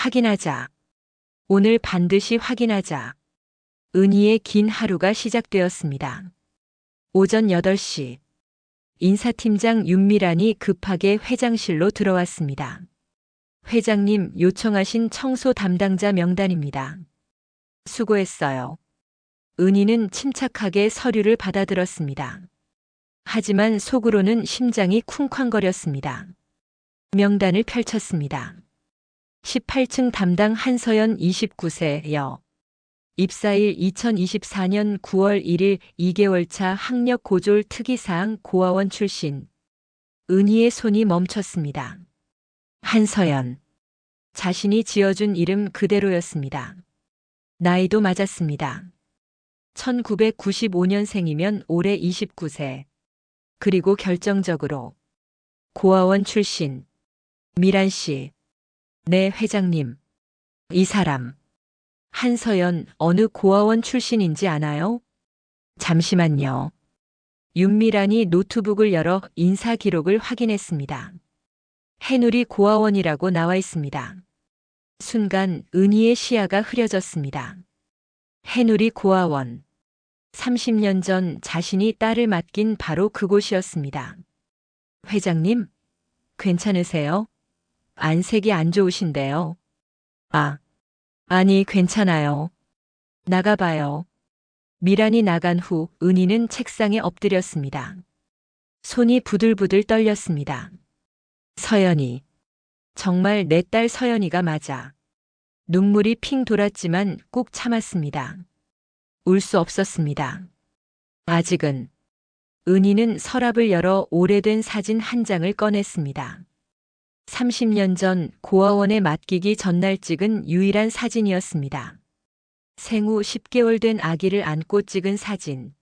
확인하자. 오늘 반드시 확인하자. 은희의 긴 하루가 시작되었습니다. 오전 8시. 인사팀장 윤미란이 급하게 회장실로 들어왔습니다. 회장님, 요청하신 청소 담당자 명단입니다. 수고했어요. 은희는 침착하게 서류를 받아들었습니다. 하지만 속으로는 심장이 쿵쾅거렸습니다. 명단을 펼쳤습니다. 18층 담당 한서연 29세여. 입사일 2024년 9월 1일 2개월차 학력 고졸 특이사항 고아원 출신. 은희의 손이 멈췄습니다. 한서연. 자신이 지어준 이름 그대로였습니다. 나이도 맞았습니다. 1995년생이면 올해 29세. 그리고 결정적으로 고아원 출신. 미란 씨. 네, 회장님. 이 사람. 한서연 어느 고아원 출신인지 아나요? 잠시만요. 윤미란이 노트북을 열어 인사 기록을 확인했습니다. 해누리 고아원이라고 나와 있습니다. 순간 은희의 시야가 흐려졌습니다. 해누리 고아원. 30년 전 자신이 딸을 맡긴 바로 그곳이었습니다. 회장님, 괜찮으세요? 안색이 안 좋으신데요. 아니, 괜찮아요. 나가봐요. 미란이 나간 후 은희는 책상에 엎드렸습니다. 손이 부들부들 떨렸습니다. 서연이. 정말 내 딸 서연이가 맞아. 눈물이 핑 돌았지만 꾹 참았습니다. 울 수 없었습니다. 아직은. 은희는 서랍을 열어 오래된 사진 한 장을 꺼냈습니다. 30년 전 고아원에 맡기기 전날 찍은 유일한 사진이었습니다. 생후 10개월 된 아기를 안고 찍은 사진.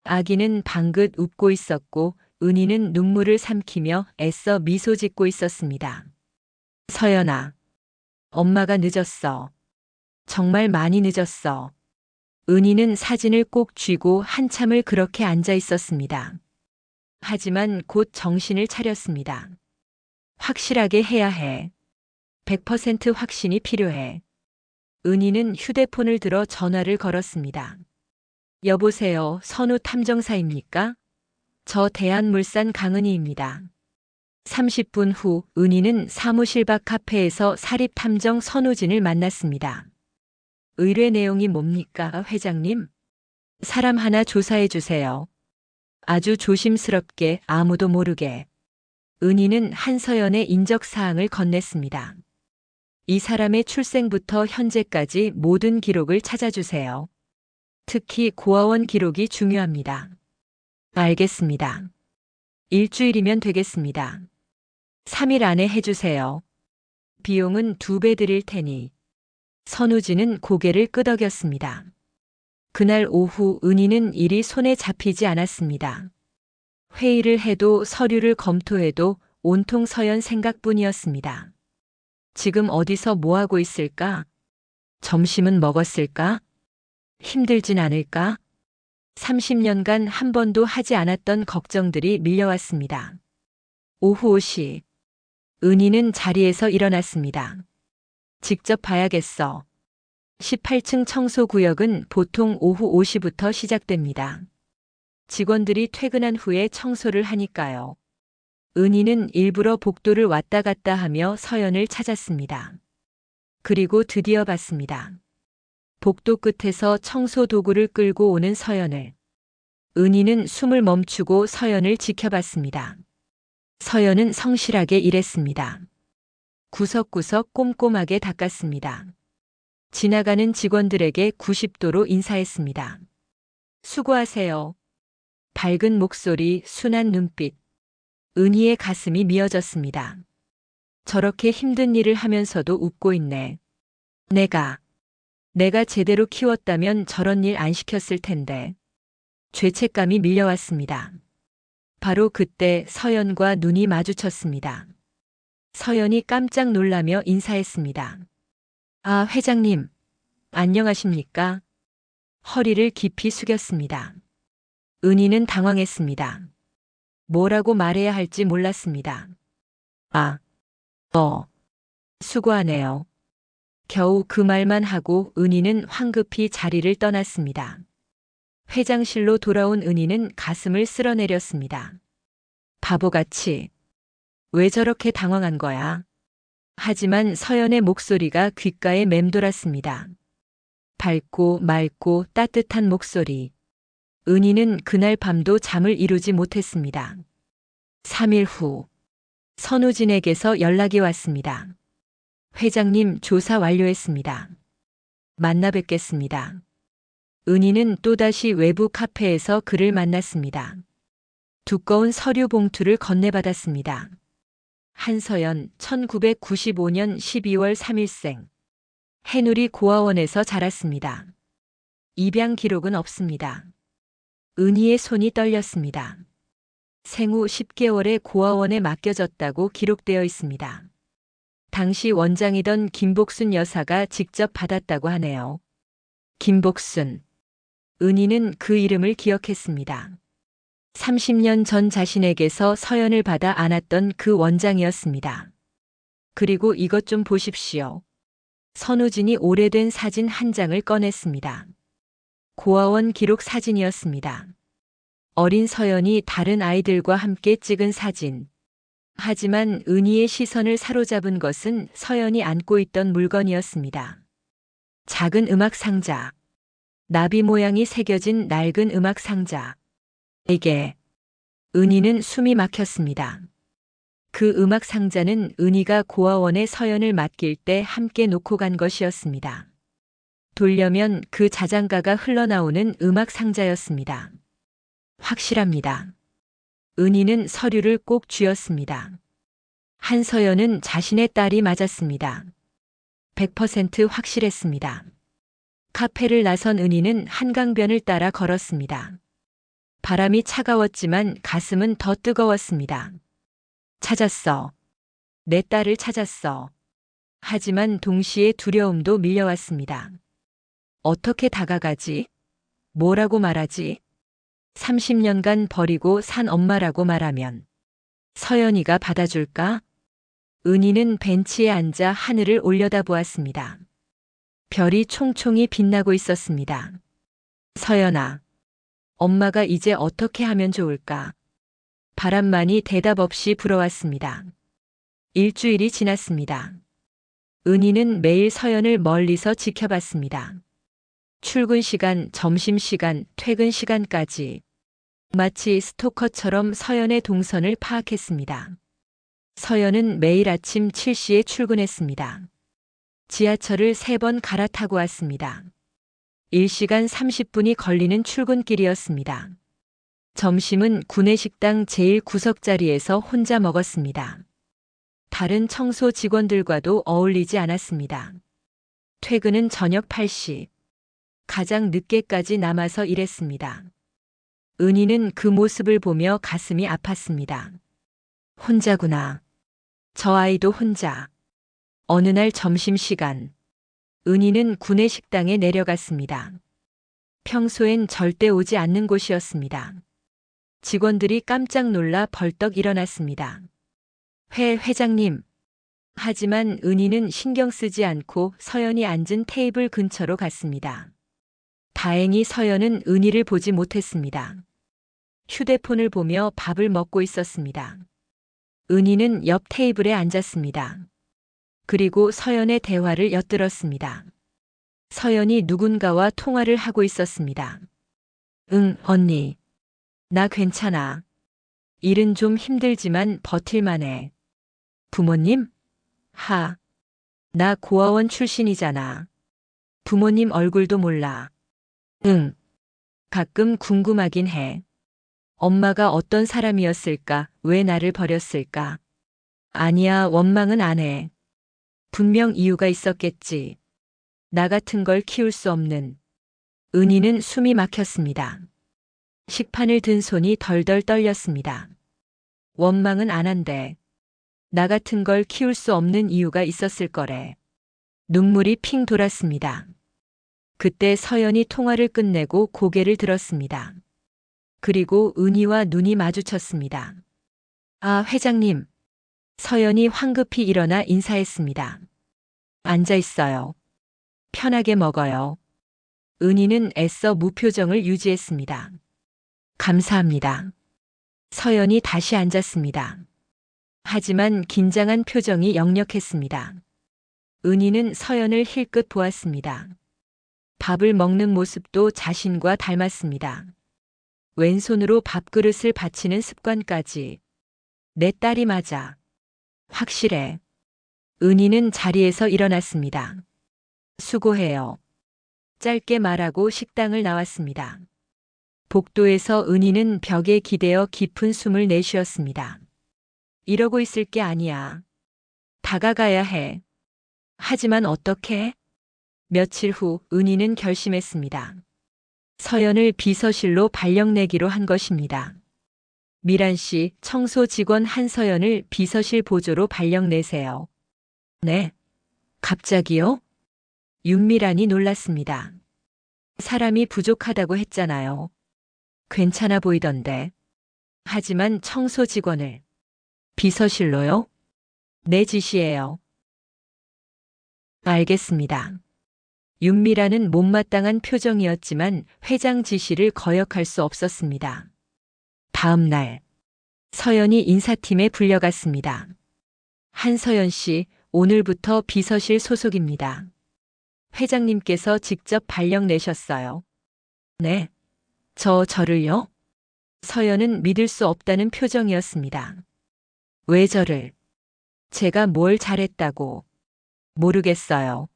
아기는 방긋 웃고 있었고 은희는 눈물을 삼키며 애써 미소 짓고 있었습니다. 서연아, 엄마가 늦었어. 정말 많이 늦었어. 은희는 사진을 꼭 쥐고 한참을 그렇게 앉아 있었습니다. 하지만 곧 정신을 차렸습니다. 확실하게 해야 해. 100% 확신이 필요해. 은희는 휴대폰을 들어 전화를 걸었습니다. 여보세요, 선우 탐정사입니까? 저 대한물산 강은희입니다. 30분 후 은희는 사무실 밖 카페에서 사립탐정 선우진을 만났습니다. 의뢰 내용이 뭡니까, 회장님? 사람 하나 조사해 주세요. 아주 조심스럽게 아무도 모르게. 은희는 한서연의 인적사항을 건넸습니다. 이 사람의 출생부터 현재까지 모든 기록을 찾아주세요. 특히 고아원 기록이 중요합니다. 알겠습니다. 일주일이면 되겠습니다. 3일 안에 해주세요. 비용은 2배 드릴 테니. 선우진은 고개를 끄덕였습니다. 그날 오후 은희는 일이 손에 잡히지 않았습니다. 회의를 해도 서류를 검토해도 온통 서연 생각뿐이었습니다. 지금 어디서 뭐하고 있을까? 점심은 먹었을까? 힘들진 않을까? 30년간 한 번도 하지 않았던 걱정들이 밀려왔습니다. 오후 5시. 은희는 자리에서 일어났습니다. 직접 봐야겠어. 18층 청소구역은 보통 오후 5시부터 시작됩니다. 직원들이 퇴근한 후에 청소를 하니까요. 은희는 일부러 복도를 왔다 갔다 하며 서연을 찾았습니다. 그리고 드디어 봤습니다. 복도 끝에서 청소 도구를 끌고 오는 서연을. 은희는 숨을 멈추고 서연을 지켜봤습니다. 서연은 성실하게 일했습니다. 구석구석 꼼꼼하게 닦았습니다. 지나가는 직원들에게 90도로 인사했습니다. 수고하세요. 밝은 목소리, 순한 눈빛. 은희의 가슴이 미어졌습니다. 저렇게 힘든 일을 하면서도 웃고 있네. 내가 제대로 키웠다면 저런 일 안 시켰을 텐데. 죄책감이 밀려왔습니다. 바로 그때 서연과 눈이 마주쳤습니다. 서연이 깜짝 놀라며 인사했습니다. 아, 회장님. 안녕하십니까? 허리를 깊이 숙였습니다. 은희는 당황했습니다. 뭐라고 말해야 할지 몰랐습니다. 수고하네요. 겨우 그 말만 하고 은희는 황급히 자리를 떠났습니다. 회장실로 돌아온 은희는 가슴을 쓸어내렸습니다. 바보같이. 왜 저렇게 당황한 거야? 하지만 서연의 목소리가 귓가에 맴돌았습니다. 밝고 맑고 따뜻한 목소리. 은희는 그날 밤도 잠을 이루지 못했습니다. 3일 후, 선우진에게서 연락이 왔습니다. 회장님, 조사 완료했습니다. 만나 뵙겠습니다. 은희는 또다시 외부 카페에서 그를 만났습니다. 두꺼운 서류 봉투를 건네받았습니다. 한서연, 1995년 12월 3일생. 해누리 고아원에서 자랐습니다. 입양 기록은 없습니다. 은희의 손이 떨렸습니다. 생후 10개월에 고아원에 맡겨졌다고 기록되어 있습니다. 당시 원장이던 김복순 여사가 직접 받았다고 하네요. 김복순. 은희는 그 이름을 기억했습니다. 30년 전 자신에게서 서연을 받아 안았던 그 원장이었습니다. 그리고 이것 좀 보십시오. 선우진이 오래된 사진 한 장을 꺼냈습니다. 고아원 기록 사진이었습니다. 어린 서연이 다른 아이들과 함께 찍은 사진. 하지만 은희의 시선을 사로잡은 것은 서연이 안고 있던 물건이었습니다. 작은 음악 상자. 나비 모양이 새겨진 낡은 음악 상자. 이게. 은희는 숨이 막혔습니다. 그 음악 상자는 은희가 고아원에 서연을 맡길 때 함께 놓고 간 것이었습니다. 돌려면 그 자장가가 흘러나오는 음악 상자였습니다. 확실합니다. 은희는 서류를 꼭 쥐었습니다. 한서연은 자신의 딸이 맞았습니다. 100% 확실했습니다. 카페를 나선 은희는 한강변을 따라 걸었습니다. 바람이 차가웠지만 가슴은 더 뜨거웠습니다. 찾았어. 내 딸을 찾았어. 하지만 동시에 두려움도 밀려왔습니다. 어떻게 다가가지? 뭐라고 말하지? 30년간 버리고 산 엄마라고 말하면 서연이가 받아줄까? 은희는 벤치에 앉아 하늘을 올려다보았습니다. 별이 총총히 빛나고 있었습니다. 서연아, 엄마가 이제 어떻게 하면 좋을까? 바람만이 대답 없이 불어왔습니다. 일주일이 지났습니다. 은희는 매일 서연을 멀리서 지켜봤습니다. 출근 시간, 점심 시간, 퇴근 시간까지. 마치 스토커처럼 서연의 동선을 파악했습니다. 서연은 매일 아침 7시에 출근했습니다. 지하철을 3번 갈아타고 왔습니다. 1시간 30분이 걸리는 출근길이었습니다. 점심은 구내식당 제일 구석자리에서 혼자 먹었습니다. 다른 청소 직원들과도 어울리지 않았습니다. 퇴근은 저녁 8시. 가장 늦게까지 남아서 일했습니다. 은희는 그 모습을 보며 가슴이 아팠습니다. 혼자구나. 저 아이도 혼자. 어느 날 점심시간. 은희는 구내식당에 내려갔습니다. 평소엔 절대 오지 않는 곳이었습니다. 직원들이 깜짝 놀라 벌떡 일어났습니다. 회장님. 하지만 은희는 신경 쓰지 않고 서연이 앉은 테이블 근처로 갔습니다. 다행히 서연은 은희를 보지 못했습니다. 휴대폰을 보며 밥을 먹고 있었습니다. 은희는 옆 테이블에 앉았습니다. 그리고 서연의 대화를 엿들었습니다. 서연이 누군가와 통화를 하고 있었습니다. 응, 언니. 나 괜찮아. 일은 좀 힘들지만 버틸만해. 부모님? 나 고아원 출신이잖아. 부모님 얼굴도 몰라. 응. 가끔 궁금하긴 해. 엄마가 어떤 사람이었을까? 왜 나를 버렸을까? 아니야, 원망은 안 해. 분명 이유가 있었겠지. 나 같은 걸 키울 수 없는. 은희는 숨이 막혔습니다. 식판을 든 손이 덜덜 떨렸습니다. 원망은 안 한대. 나 같은 걸 키울 수 없는 이유가 있었을 거래. 눈물이 핑 돌았습니다. 그때 서연이 통화를 끝내고 고개를 들었습니다. 그리고 은희와 눈이 마주쳤습니다. 아, 회장님. 서연이 황급히 일어나 인사했습니다. 앉아 있어요. 편하게 먹어요. 은희는 애써 무표정을 유지했습니다. 감사합니다. 서연이 다시 앉았습니다. 하지만 긴장한 표정이 역력했습니다. 은희는 서연을 힐끗 보았습니다. 밥을 먹는 모습도 자신과 닮았습니다. 왼손으로 밥그릇을 받치는 습관까지. 내 딸이 맞아. 확실해. 은희는 자리에서 일어났습니다. 수고해요. 짧게 말하고 식당을 나왔습니다. 복도에서 은희는 벽에 기대어 깊은 숨을 내쉬었습니다. 이러고 있을 게 아니야. 다가가야 해. 하지만 어떻게? 며칠 후 은희는 결심했습니다. 서연을 비서실로 발령내기로 한 것입니다. 미란 씨, 청소 직원 한서연을 비서실 보조로 발령내세요. 네. 갑자기요? 윤미란이 놀랐습니다. 사람이 부족하다고 했잖아요. 괜찮아 보이던데. 하지만 청소 직원을 비서실로요? 내 지시예요. 알겠습니다. 윤미란은 못마땅한 표정이었지만 회장 지시를 거역할 수 없었습니다. 다음 날, 서연이 인사팀에 불려갔습니다. 한서연 씨, 오늘부터 비서실 소속입니다. 회장님께서 직접 발령 내셨어요. 네. 저를요? 서연은 믿을 수 없다는 표정이었습니다. 왜 저를? 제가 뭘 잘했다고? 모르겠어요.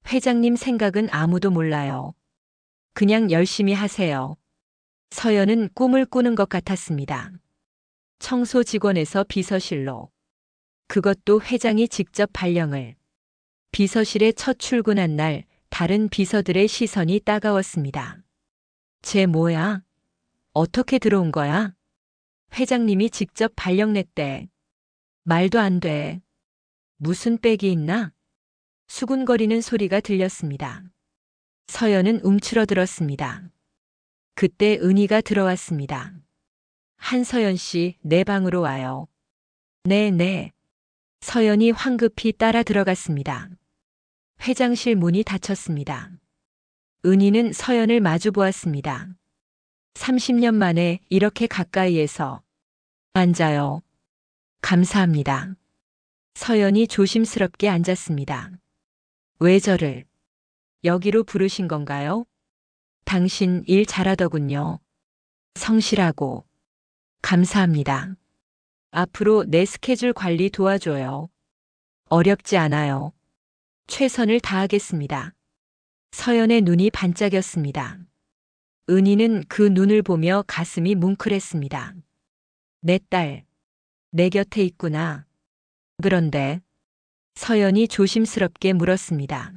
회장님 생각은 아무도 몰라요. 그냥 열심히 하세요. 서연은 꿈을 꾸는 것 같았습니다. 청소 직원에서 비서실로. 그것도 회장이 직접 발령을. 비서실에 첫 출근한 날 다른 비서들의 시선이 따가웠습니다. 쟤 뭐야? 어떻게 들어온 거야? 회장님이 직접 발령 냈대. 말도 안 돼. 무슨 빽이 있나? 수군거리는 소리가 들렸습니다. 서연은 움츠러들었습니다. 그때 은희가 들어왔습니다. 한서연 씨, 내 방으로 와요. 네. 서연이 황급히 따라 들어갔습니다. 회장실 문이 닫혔습니다. 은희는 서연을 마주 보았습니다. 30년 만에 이렇게 가까이에서. 앉아요. 감사합니다. 서연이 조심스럽게 앉았습니다. 왜 저를 여기로 부르신 건가요? 당신 일 잘하더군요. 성실하고. 감사합니다. 앞으로 내 스케줄 관리 도와줘요. 어렵지 않아요. 최선을 다하겠습니다. 서연의 눈이 반짝였습니다. 은희는 그 눈을 보며 가슴이 뭉클했습니다. 내 딸, 내 곁에 있구나. 그런데 서연이 조심스럽게 물었습니다.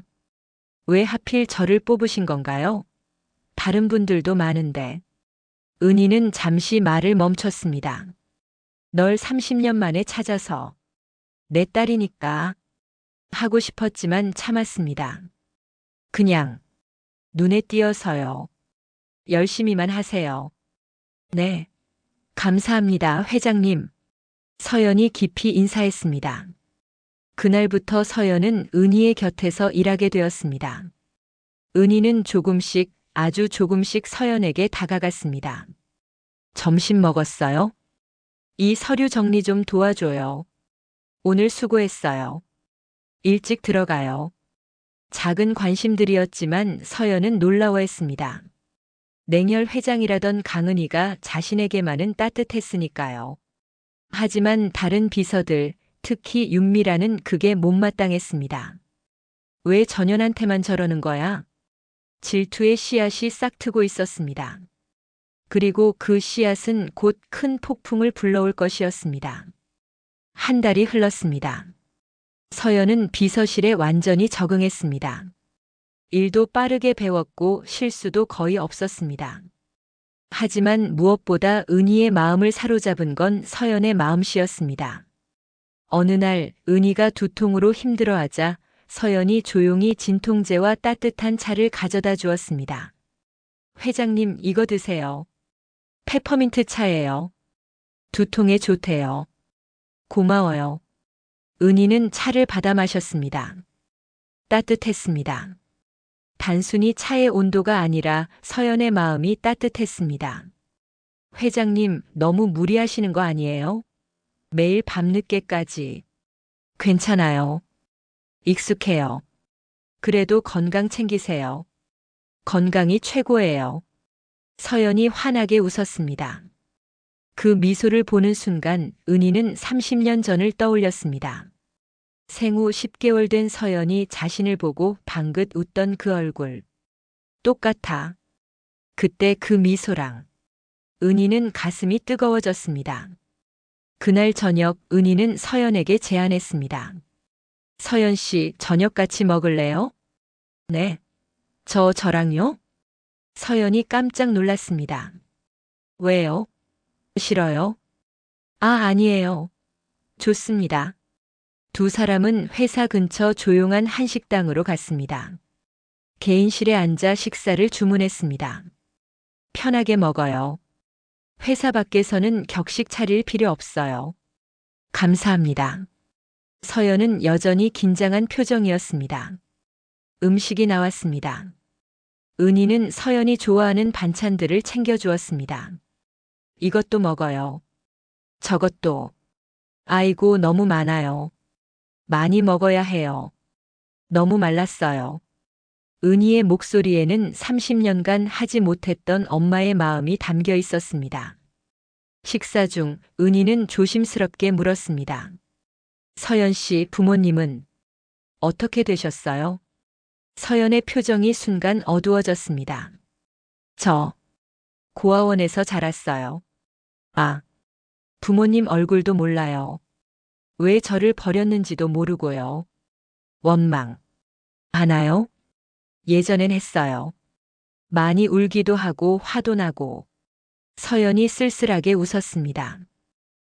왜 하필 저를 뽑으신 건가요? 다른 분들도 많은데. 은희는 잠시 말을 멈췄습니다. 널 30년 만에 찾아서. 내 딸이니까. 하고 싶었지만 참았습니다. 그냥 눈에 띄어서요. 열심히만 하세요. 네. 감사합니다, 회장님. 서연이 깊이 인사했습니다. 그날부터 서연은 은희의 곁에서 일하게 되었습니다. 은희는 조금씩, 아주 조금씩 서연에게 다가갔습니다. 점심 먹었어요? 이 서류 정리 좀 도와줘요. 오늘 수고했어요. 일찍 들어가요. 작은 관심들이었지만 서연은 놀라워했습니다. 냉혈 회장이라던 강은희가 자신에게만은 따뜻했으니까요. 하지만 다른 비서들, 특히 윤미라는 그게 못마땅했습니다. 왜 전현한테만 저러는 거야? 질투의 씨앗이 싹트고 있었습니다. 그리고 그 씨앗은 곧 큰 폭풍을 불러올 것이었습니다. 한 달이 흘렀습니다. 서연은 비서실에 완전히 적응했습니다. 일도 빠르게 배웠고 실수도 거의 없었습니다. 하지만 무엇보다 은희의 마음을 사로잡은 건 서연의 마음씨였습니다. 어느 날 은희가 두통으로 힘들어하자 서연이 조용히 진통제와 따뜻한 차를 가져다 주었습니다. 회장님, 이거 드세요. 페퍼민트 차예요. 두통에 좋대요. 고마워요. 은희는 차를 받아 마셨습니다. 따뜻했습니다. 단순히 차의 온도가 아니라 서연의 마음이 따뜻했습니다. 회장님, 너무 무리하시는 거 아니에요? 매일 밤늦게까지. 괜찮아요. 익숙해요. 그래도 건강 챙기세요. 건강이 최고예요. 서연이 환하게 웃었습니다. 그 미소를 보는 순간 은희는 30년 전을 떠올렸습니다. 생후 10개월 된 서연이 자신을 보고 방긋 웃던 그 얼굴. 똑같아. 그때 그 미소랑. 은희는 가슴이 뜨거워졌습니다. 그날 저녁 은희는 서연에게 제안했습니다. 서연 씨, 저녁 같이 먹을래요? 네. 저랑요? 서연이 깜짝 놀랐습니다. 왜요? 싫어요? 아니에요. 좋습니다. 두 사람은 회사 근처 조용한 한식당으로 갔습니다. 개인실에 앉아 식사를 주문했습니다. 편하게 먹어요. 회사 밖에서는 격식 차릴 필요 없어요. 감사합니다. 서연은 여전히 긴장한 표정이었습니다. 음식이 나왔습니다. 은희는 서연이 좋아하는 반찬들을 챙겨주었습니다. 이것도 먹어요. 저것도. 아이고, 너무 많아요. 많이 먹어야 해요. 너무 말랐어요. 은희의 목소리에는 30년간 하지 못했던 엄마의 마음이 담겨 있었습니다. 식사 중 은희는 조심스럽게 물었습니다. 서연 씨 부모님은 어떻게 되셨어요? 서연의 표정이 순간 어두워졌습니다. 저 고아원에서 자랐어요. 부모님 얼굴도 몰라요. 왜 저를 버렸는지도 모르고요. 원망. 하나요? 예전엔 했어요. 많이 울기도 하고 화도 나고. 서연이 쓸쓸하게 웃었습니다.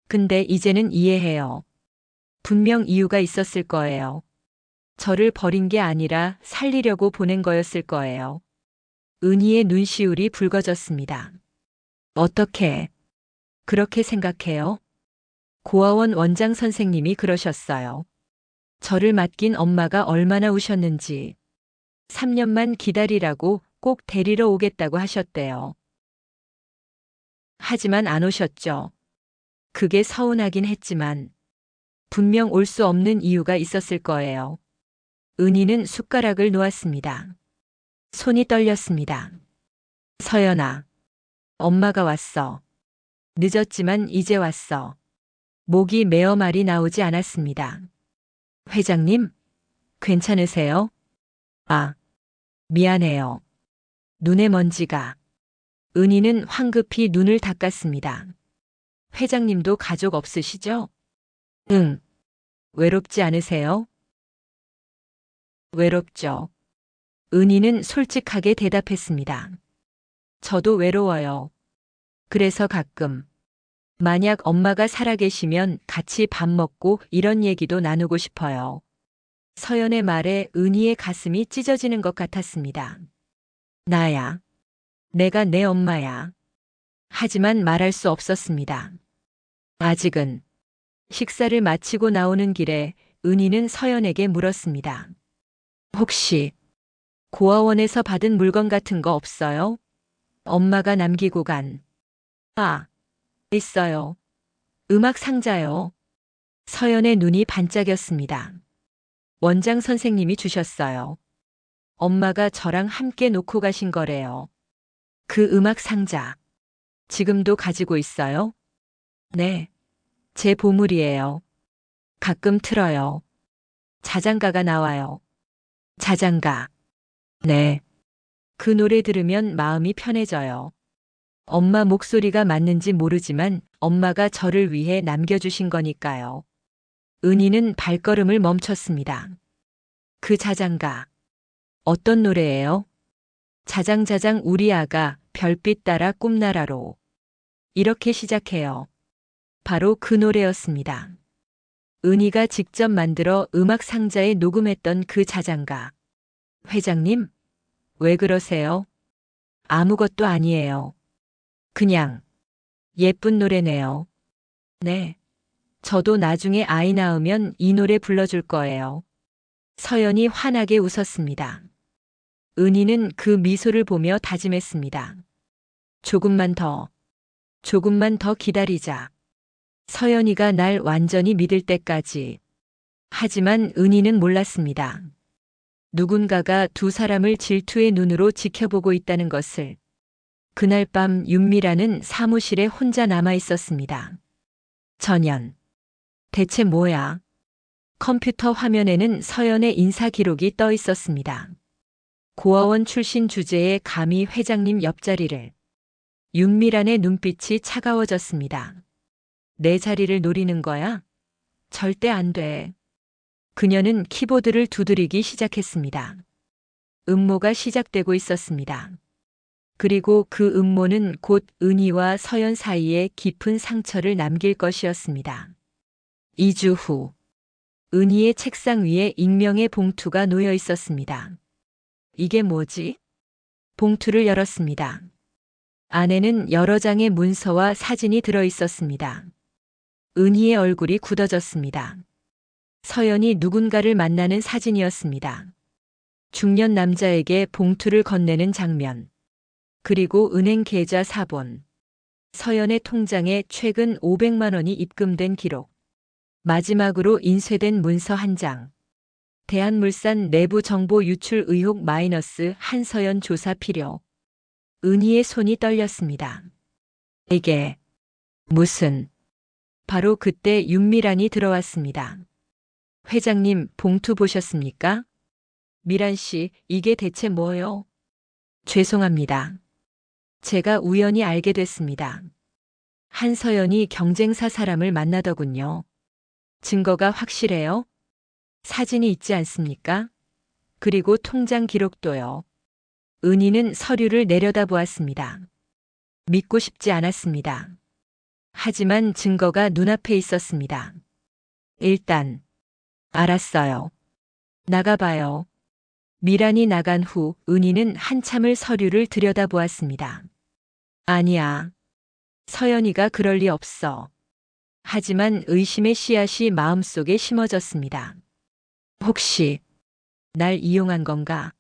근데 이제는 이해해요. 분명 이유가 있었을 거예요. 저를 버린 게 아니라 살리려고 보낸 거였을 거예요. 은희의 눈시울이 붉어졌습니다. 어떻게 그렇게 생각해요? 고아원 원장 선생님이 그러셨어요. 저를 맡긴 엄마가 얼마나 우셨는지. 3년만 기다리라고 꼭 데리러 오겠다고 하셨대요. 하지만 안 오셨죠. 그게 서운하긴 했지만 분명 올 수 없는 이유가 있었을 거예요. 은희는 숟가락을 놓았습니다. 손이 떨렸습니다. 서연아, 엄마가 왔어. 늦었지만 이제 왔어. 목이 메어 말이 나오지 않았습니다. 회장님, 괜찮으세요? 미안해요. 눈에 먼지가. 은희는 황급히 눈을 닦았습니다. 회장님도 가족 없으시죠? 응. 외롭지 않으세요? 외롭죠. 은희는 솔직하게 대답했습니다. 저도 외로워요. 그래서 가끔. 만약 엄마가 살아계시면 같이 밥 먹고 이런 얘기도 나누고 싶어요. 서연의 말에 은희의 가슴이 찢어지는 것 같았습니다. 나야. 내가 내 엄마야. 하지만 말할 수 없었습니다. 아직은. 식사를 마치고 나오는 길에 은희는 서연에게 물었습니다. 혹시 고아원에서 받은 물건 같은 거 없어요? 엄마가 남기고 간. 있어요. 음악 상자요. 서연의 눈이 반짝였습니다. 원장 선생님이 주셨어요. 엄마가 저랑 함께 놓고 가신 거래요. 그 음악 상자. 지금도 가지고 있어요? 네. 제 보물이에요. 가끔 틀어요. 자장가가 나와요. 자장가. 네. 그 노래 들으면 마음이 편해져요. 엄마 목소리가 맞는지 모르지만 엄마가 저를 위해 남겨주신 거니까요. 은희는 발걸음을 멈췄습니다. 그 자장가. 어떤 노래예요? 자장자장 우리 아가 별빛 따라 꿈나라로. 이렇게 시작해요. 바로 그 노래였습니다. 은희가 직접 만들어 음악 상자에 녹음했던 그 자장가. 회장님, 왜 그러세요? 아무것도 아니에요. 그냥 예쁜 노래네요. 네. 저도 나중에 아이 낳으면 이 노래 불러줄 거예요. 서연이 환하게 웃었습니다. 은희는 그 미소를 보며 다짐했습니다. 조금만 더 기다리자. 서연이가 날 완전히 믿을 때까지. 하지만 은희는 몰랐습니다. 누군가가 두 사람을 질투의 눈으로 지켜보고 있다는 것을. 그날 밤 윤미라는 사무실에 혼자 남아 있었습니다. 전현. 대체 뭐야? 컴퓨터 화면에는 서연의 인사 기록이 떠 있었습니다. 고아원 출신 주제에 감히 회장님 옆자리를. 윤미란의 눈빛이 차가워졌습니다. 내 자리를 노리는 거야? 절대 안 돼. 그녀는 키보드를 두드리기 시작했습니다. 음모가 시작되고 있었습니다. 그리고 그 음모는 곧 은희와 서연 사이에 깊은 상처를 남길 것이었습니다. 2주 후, 은희의 책상 위에 익명의 봉투가 놓여 있었습니다. 이게 뭐지? 봉투를 열었습니다. 안에는 여러 장의 문서와 사진이 들어 있었습니다. 은희의 얼굴이 굳어졌습니다. 서연이 누군가를 만나는 사진이었습니다. 중년 남자에게 봉투를 건네는 장면. 그리고 은행 계좌 사본. 서연의 통장에 최근 500만 원이 입금된 기록. 마지막으로 인쇄된 문서 한 장. 대한물산 내부 정보 유출 의혹 마이너스 한서연 조사 필요. 은희의 손이 떨렸습니다. 이게 무슨... 바로 그때 윤미란이 들어왔습니다. 회장님, 봉투 보셨습니까? 미란 씨, 이게 대체 뭐요? 죄송합니다. 제가 우연히 알게 됐습니다. 한서연이 경쟁사 사람을 만나더군요. 증거가 확실해요? 사진이 있지 않습니까? 그리고 통장 기록도요. 은희는 서류를 내려다보았습니다. 믿고 싶지 않았습니다. 하지만 증거가 눈앞에 있었습니다. 일단, 알았어요. 나가봐요. 미란이 나간 후 은희는 한참을 서류를 들여다보았습니다. 아니야. 서연이가 그럴 리 없어. 하지만 의심의 씨앗이 마음속에 심어졌습니다. 혹시 날 이용한 건가?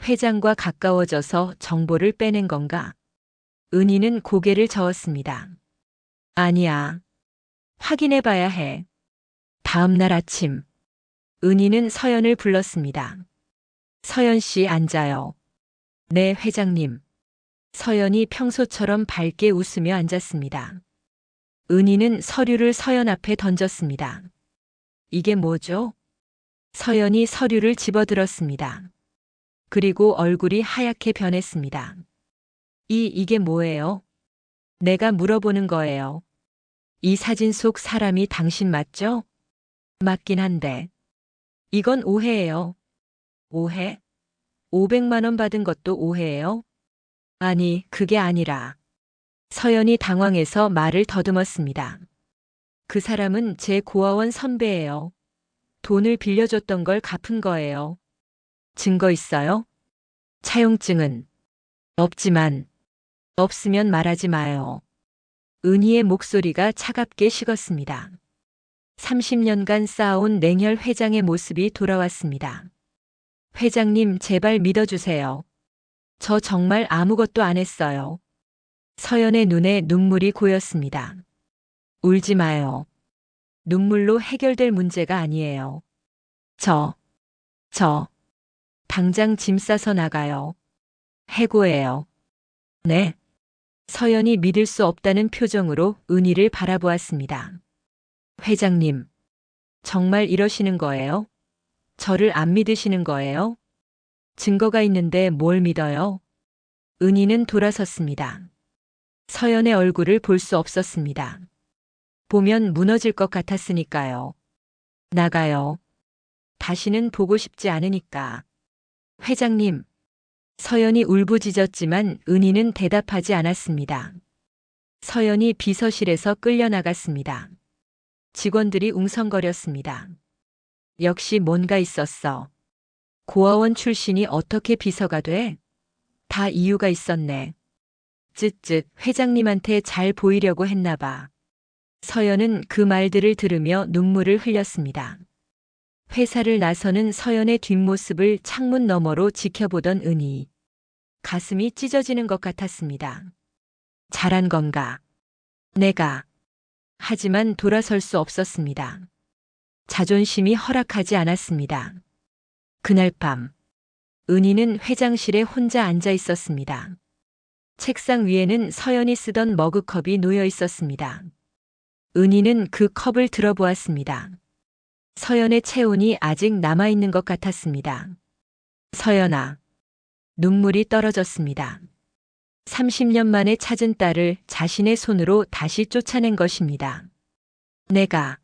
회장과 가까워져서 정보를 빼낸 건가? 은희는 고개를 저었습니다. 아니야. 확인해 봐야 해. 다음 날 아침, 은희는 서연을 불렀습니다. 서연 씨 앉아요. 네, 회장님. 서연이 평소처럼 밝게 웃으며 앉았습니다. 은희는 서류를 서연 앞에 던졌습니다. 이게 뭐죠? 서연이 서류를 집어들었습니다. 그리고 얼굴이 하얗게 변했습니다. 이게 뭐예요? 내가 물어보는 거예요. 이 사진 속 사람이 당신 맞죠? 맞긴 한데. 이건 오해예요. 오해? 500만 원 받은 것도 오해예요? 아니, 그게 아니라. 서연이 당황해서 말을 더듬었습니다. 그 사람은 제 고아원 선배예요. 돈을 빌려줬던 걸 갚은 거예요. 증거 있어요? 차용증은? 없지만. 없으면 말하지 마요. 은희의 목소리가 차갑게 식었습니다. 30년간 쌓아온 냉혈 회장의 모습이 돌아왔습니다. 회장님, 제발 믿어주세요. 저 정말 아무것도 안 했어요. 서연의 눈에 눈물이 고였습니다. 울지 마요. 눈물로 해결될 문제가 아니에요. 저, 당장 짐 싸서 나가요. 해고해요. 네. 서연이 믿을 수 없다는 표정으로 은희를 바라보았습니다. 회장님, 정말 이러시는 거예요? 저를 안 믿으시는 거예요? 증거가 있는데 뭘 믿어요? 은희는 돌아섰습니다. 서연의 얼굴을 볼 수 없었습니다. 보면 무너질 것 같았으니까요. 나가요. 다시는 보고 싶지 않으니까. 회장님. 서연이 울부짖었지만 은희는 대답하지 않았습니다. 서연이 비서실에서 끌려나갔습니다. 직원들이 웅성거렸습니다. 역시 뭔가 있었어. 고아원 출신이 어떻게 비서가 돼? 다 이유가 있었네. 쯧쯧, 회장님한테 잘 보이려고 했나 봐. 서연은 그 말들을 들으며 눈물을 흘렸습니다. 회사를 나서는 서연의 뒷모습을 창문 너머로 지켜보던 은희. 가슴이 찢어지는 것 같았습니다. 잘한 건가? 내가. 하지만 돌아설 수 없었습니다. 자존심이 허락하지 않았습니다. 그날 밤, 은희는 회장실에 혼자 앉아 있었습니다. 책상 위에는 서연이 쓰던 머그컵이 놓여 있었습니다. 은희는 그 컵을 들어보았습니다. 서연의 체온이 아직 남아있는 것 같았습니다. 서연아. 눈물이 떨어졌습니다. 30년 만에 찾은 딸을 자신의 손으로 다시 쫓아낸 것입니다. 내가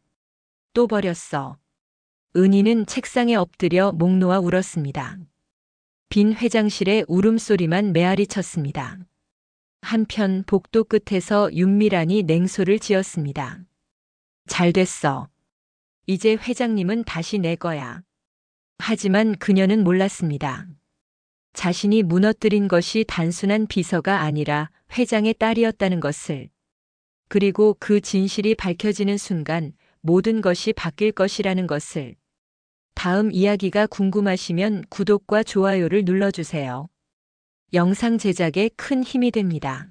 또 버렸어. 은희는 책상에 엎드려 목 놓아 울었습니다. 빈 회장실에 울음소리만 메아리 쳤습니다. 한편 복도 끝에서 윤미란이 냉소를 지었습니다. 잘 됐어. 이제 회장님은 다시 내 거야. 하지만 그녀는 몰랐습니다. 자신이 무너뜨린 것이 단순한 비서가 아니라 회장의 딸이었다는 것을. 그리고 그 진실이 밝혀지는 순간 모든 것이 바뀔 것이라는 것을. 다음 이야기가 궁금하시면 구독과 좋아요를 눌러주세요. 영상 제작에 큰 힘이 됩니다.